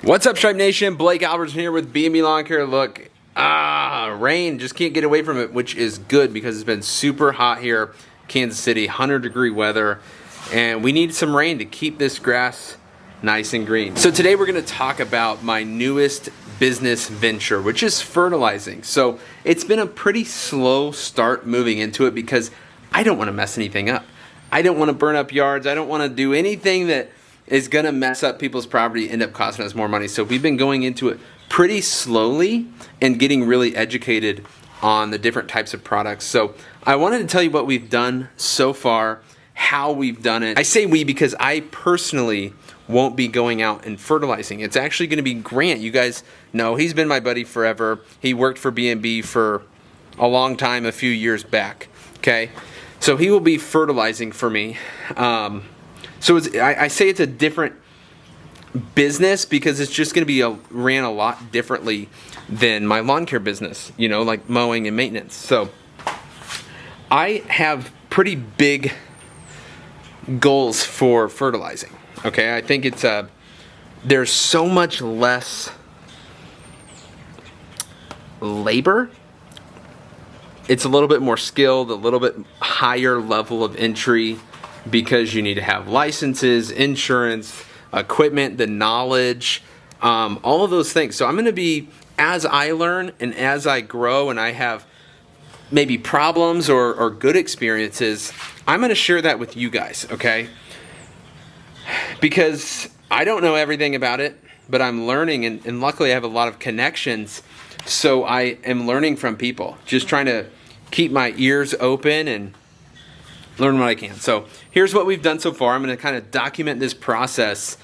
What's up, Stripe Nation? Blake Albertson here with B&B Lawn Care. Look, rain, just can't get away from it, which is good because it's been super hot here, Kansas City, 100-degree weather, and we need some rain to keep this grass nice and green. So today we're going to talk about my newest business venture, which is fertilizing. So it's been a pretty slow start moving into it because I don't want to mess anything up. I don't want to burn up yards. I don't want to do anything that is going to mess up people's property, end up costing us more money. So we've been going into it pretty slowly and getting really educated on the different types of products. So I wanted to tell you what we've done so far, how we've done it. I say we because I personally won't be going out and fertilizing. It's actually going to be Grant. You guys know he's been my buddy forever. He worked for B&B for a long time, a few years back. Okay, so he will be fertilizing for me. So I say it's a different business because it's just going to be ran a lot differently than my lawn care business, you know, like mowing and maintenance. So I have pretty big goals for fertilizing. Okay, I think it's there's so much less labor. It's a little bit more skilled, a little bit higher level of entry, because you need to have licenses, insurance, equipment, the knowledge, all of those things. So I'm going to be, as I learn and as I grow and I have maybe problems or good experiences, I'm going to share that with you guys, okay? Because I don't know everything about it, but I'm learning, and luckily I have a lot of connections, so I am learning from people, just trying to keep my ears open and learn what I can. So here's what we've done so far. I'm going to kind of document this process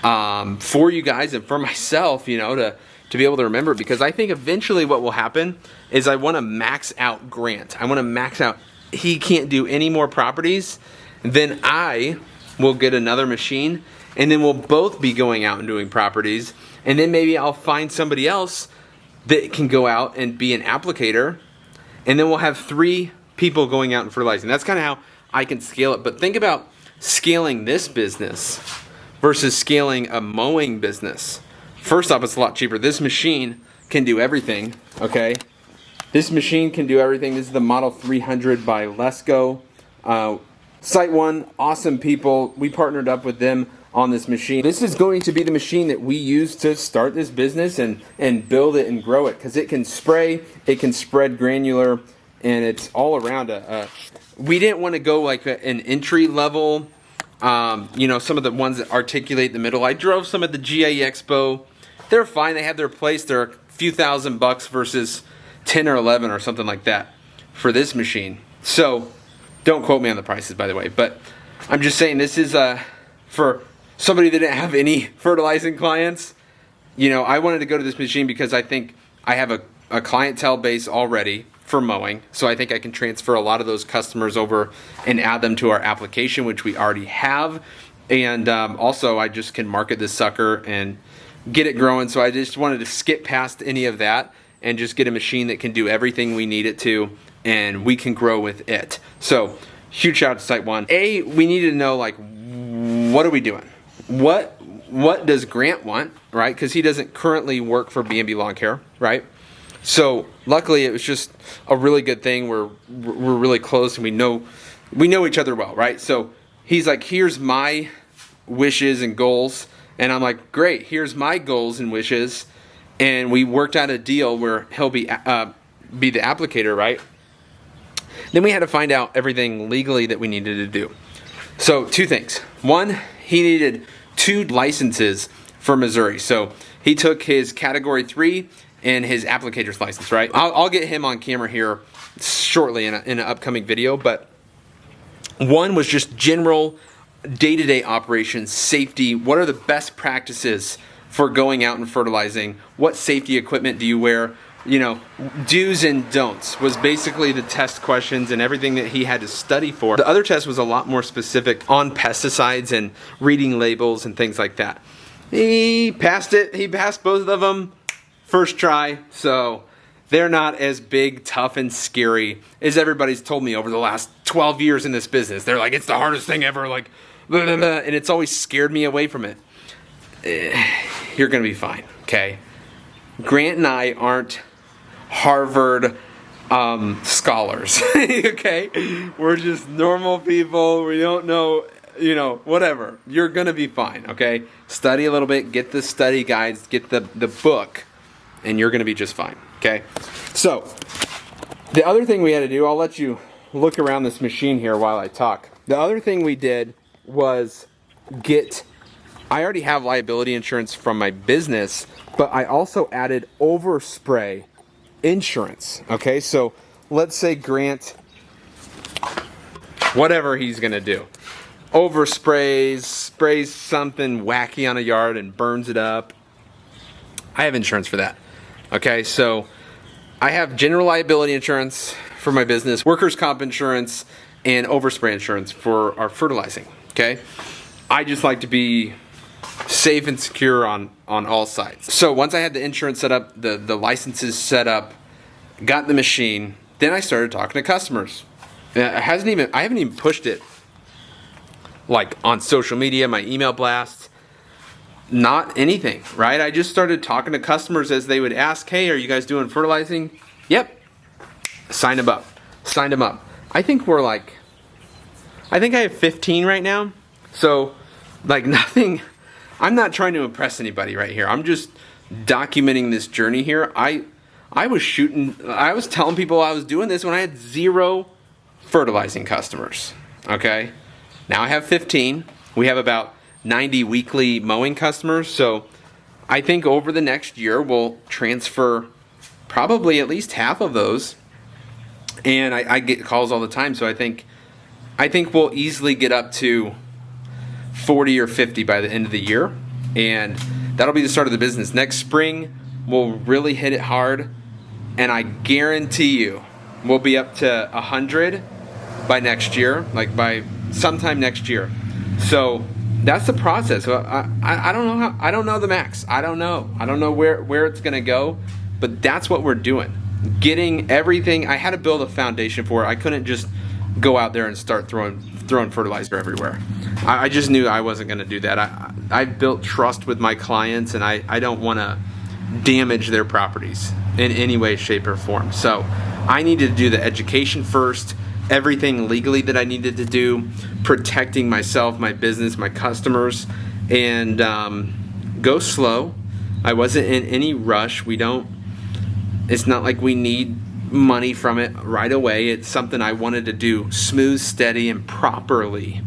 for you guys and for myself, you know, to be able to remember, because I think eventually what will happen is I want to max out Grant. I want to max out. He can't do any more properties. Then I will get another machine, and then we'll both be going out and doing properties. And then maybe I'll find somebody else that can go out and be an applicator, and then we'll have 3 people going out and fertilizing. That's kind of how I can scale it. But think about scaling this business versus scaling a mowing business. First off, it's a lot cheaper. This machine can do everything, okay? This machine can do everything. This is the Model 300 by Lesco. Siteone, awesome people. We partnered up with them on this machine. This is going to be the machine that we use to start this business and build it and grow it, because it can spray, it can spread granular, and it's all around we didn't want to go like an entry level, you know, some of the ones that articulate the middle. I drove some at the GA Expo. They're fine. They have their place. They're a few $1,000 versus 10 or 11 or something like that for this machine. So don't quote me on the prices, by the way, but I'm just saying this is for somebody that didn't have any fertilizing clients. You know, I wanted to go to this machine because I think I have a clientele base already for mowing, so I think I can transfer a lot of those customers over and add them to our application, which we already have. And also I just can market this sucker and get it growing. So I just wanted to skip past any of that and just get a machine that can do everything we need it to, and we can grow with it. So huge shout out to Siteone. We needed to know, like, what are we doing? What does Grant want, right? Because he doesn't currently work for B&B Lawn Care, right? So luckily it was just a really good thing. We're really close, and we know each other well, right? So he's like, here's my wishes and goals, and I'm like, great, here's my goals and wishes, and we worked out a deal where he'll be the applicator, right? Then we had to find out everything legally that we needed to do. So 2 things. One, he needed 2 licenses for Missouri. So he took his Category 3 and his applicator's license, right? I'll get him on camera here shortly in an upcoming video, but one was just general day-to-day operations, safety. What are the best practices for going out and fertilizing? What safety equipment do you wear? You know, do's and don'ts was basically the test questions and everything that he had to study for. The other test was a lot more specific on pesticides and reading labels and things like that. He passed it. He passed both of them first try, so they're not as big, tough, and scary as everybody's told me over the last 12 years in this business. They're like, it's the hardest thing ever, like, blah, blah, blah, and it's always scared me away from it. you're going to be fine, okay? Grant and I aren't Harvard scholars, okay? We're just normal people. We don't know, whatever. You're going to be fine, okay? Study a little bit, get the study guides, get the book, and you're going to be just fine, okay? So, the other thing we had to do, I'll let you look around this machine here while I talk. The other thing we did was I already have liability insurance from my business, but I also added overspray insurance. Okay, so let's say Grant, whatever he's gonna do, sprays something wacky on a yard and burns it up. I have insurance for that. Okay, so I have general liability insurance for my business, workers' comp insurance, and overspray insurance for our fertilizing. Okay, I just like to be safe and secure on all sides. So once I had the insurance set up, the licenses set up, got the machine, then I started talking to customers. I haven't even pushed it like on social media, my email blasts, not anything, right? I just started talking to customers as they would ask, hey, are you guys doing fertilizing? Yep. Signed them up. I think I have 15 right now. So like nothing, I'm not trying to impress anybody right here. I'm just documenting this journey here. I was telling people I was doing this when I had 0 fertilizing customers. Okay. Now I have 15. We have about 90 weekly mowing customers. So I think over the next year we'll transfer probably at least half of those. And I get calls all the time. So I think we'll easily get up to 40 or 50 by the end of the year, and that'll be the start of the business. Next spring, we'll really hit it hard, and I guarantee you, we'll be up to 100 by next year, like by sometime next year. So that's the process. I don't know I don't know the max. I don't know where it's gonna go, but that's what we're doing. Getting everything. I had to build a foundation for it. I couldn't just go out there and start throwing fertilizer everywhere. I just knew I wasn't going to do that. I've built trust with my clients, and I don't want to damage their properties in any way, shape, or form. So I needed to do the education first, everything legally that I needed to do, protecting myself, my business, my customers, and go slow. I wasn't in any rush. It's not like we need money from it right away. It's something I wanted to do smooth, steady, and properly.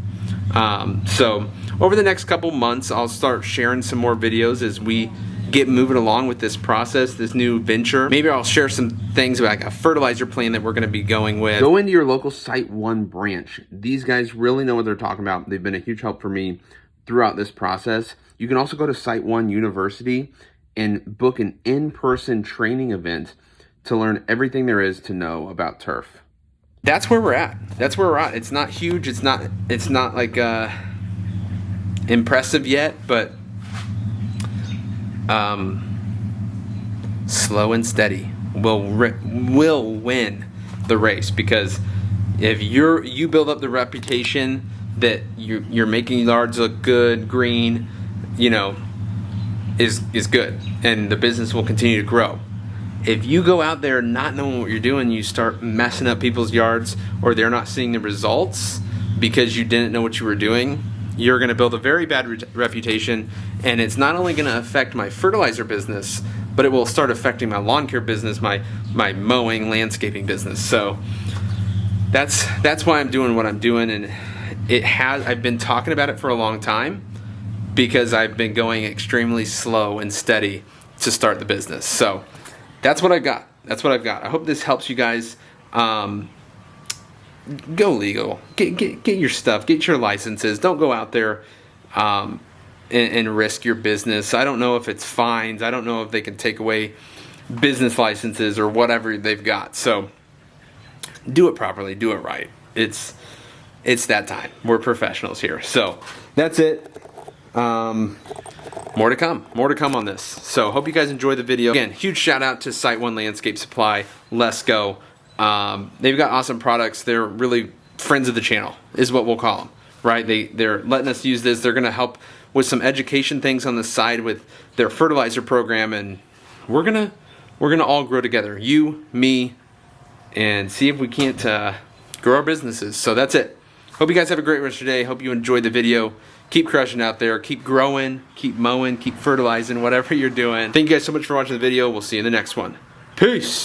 So over the next couple months, I'll start sharing some more videos as we get moving along with this process, this new venture. Maybe I'll share some things about like a fertilizer plan that we're going to be going with. Go into your local Siteone branch. These guys really know what they're talking about. They've been a huge help for me throughout this process. You can also go to Siteone University and book an in-person training event to learn everything there is to know about turf. That's where we're at. It's not huge. It's not like impressive yet, but slow and steady will win the race, because if you build up the reputation that you're making yards look good, green, is good, and the business will continue to grow. If you go out there not knowing what you're doing, you start messing up people's yards, or they're not seeing the results because you didn't know what you were doing, you're going to build a very bad reputation, and it's not only going to affect my fertilizer business, but it will start affecting my lawn care business, my mowing, landscaping business. So that's why I'm doing what I'm doing, and I've been talking about it for a long time, because I've been going extremely slow and steady to start the business. So that's what I've got. I hope this helps you guys. Go legal. Get your stuff. Get your licenses. Don't go out there and risk your business. I don't know if it's fines. I don't know if they can take away business licenses or whatever they've got. So do it properly. Do it right. It's that time. We're professionals here. So that's it. More to come on this. So hope you guys enjoyed the video. Again, huge shout out to Siteone Landscape Supply. Let's go. They've got awesome products. They're really friends of the channel, is what we'll call them, right? They're letting us use this. They're going to help with some education things on the side with their fertilizer program, and we're gonna all grow together. You, me, and see if we can't grow our businesses. So that's it. Hope you guys have a great rest of your day. Hope you enjoyed the video. Keep crushing out there. Keep growing. Keep mowing. Keep fertilizing. Whatever you're doing. Thank you guys so much for watching the video. We'll see you in the next one. Peace.